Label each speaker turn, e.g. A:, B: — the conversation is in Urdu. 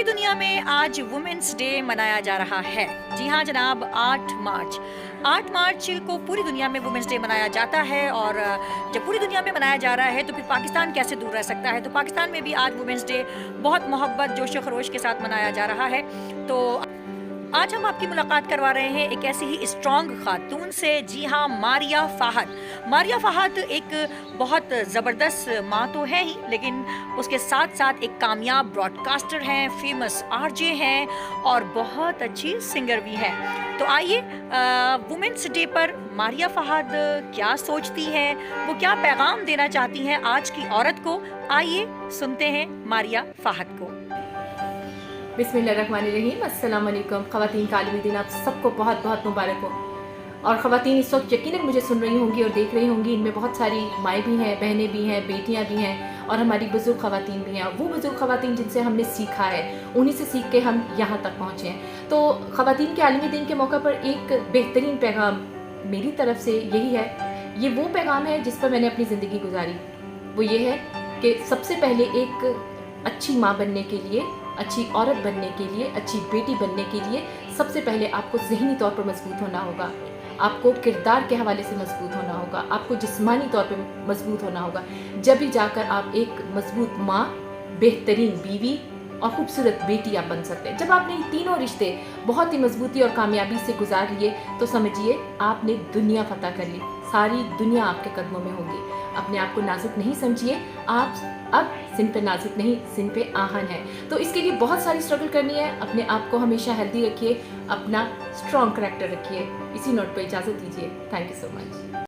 A: دنیا میں آج وومنس ڈے منایا جا رہا ہے. جی ہاں جناب, 8 مارچ کو پوری دنیا میں وومنس ڈے منایا جاتا ہے. اور جب پوری دنیا میں منایا جا رہا ہے تو پھر پاکستان کیسے دور رہ سکتا ہے. تو پاکستان میں بھی آج وومنس ڈے بہت محبت, جوش و خروش کے ساتھ منایا جا رہا ہے. تو آج ہم آپ کی ملاقات کروا رہے ہیں ایک ایسی ہی اسٹرانگ خاتون سے. جی ہاں, ماریہ فہد. ماریہ فہد ایک بہت زبردست ماں تو ہے ہی, لیکن اس کے ساتھ ساتھ ایک کامیاب براڈ کاسٹر ہیں, فیمس آر جے ہیں اور بہت اچھی سنگر بھی ہے. تو آئیے وومنس ڈے پر ماریہ فہد کیا سوچتی ہیں, وہ کیا پیغام دینا چاہتی ہیں آج کی عورت کو. آئیے سنتے ہیں ماریہ فہد کو.
B: بسم اللہ الرحمن الرحیم. السلام علیکم خواتین کا عالمی دن آپ سب کو بہت بہت مبارک ہو. اور خواتین اس وقت یقیناً مجھے سن رہی ہوں گی اور دیکھ رہی ہوں گی. ان میں بہت ساری مائیں بھی ہیں, بہنیں بھی ہیں, بیٹیاں بھی ہیں اور ہماری بزرگ خواتین بھی ہیں. وہ بزرگ خواتین جن سے ہم نے سیکھا ہے, انہی سے سیکھ کے ہم یہاں تک پہنچے ہیں. تو خواتین کے عالمی دن کے موقع پر ایک بہترین پیغام میری طرف سے یہی ہے. یہ وہ پیغام ہے جس پر میں نے اپنی زندگی گزاری. وہ یہ ہے کہ سب سے پہلے ایک اچھی ماں بننے کے لیے, اچھی عورت بننے کے لیے, اچھی بیٹی بننے کے لیے سب سے پہلے آپ کو ذہنی طور پر مضبوط ہونا ہوگا. آپ کو کردار کے حوالے سے مضبوط ہونا ہوگا. آپ کو جسمانی طور پہ مضبوط ہونا ہوگا. جب ہی جا کر آپ ایک مضبوط ماں, بہترین بیوی اور خوبصورت بیٹی آپ بن سکتے ہیں. جب آپ نے تینوں رشتے بہت ہی مضبوطی اور کامیابی سے گزار لیے تو سمجھیے آپ نے دنیا فتح کر لی. ساری دنیا آپ کے قدموں میں ہوگی. اپنے آپ کو نازک نہیں سمجھیے. آپ اب سن پہ نازک نہیں, سن پہ آہن ہے. تو اس کے لیے بہت ساری اسٹرگل کرنی ہے. اپنے آپ کو ہمیشہ ہیلدی رکھیے, اپنا اسٹرانگ کریکٹر رکھیے. اسی نوٹ پہ اجازت دیجیے. Thank you so much.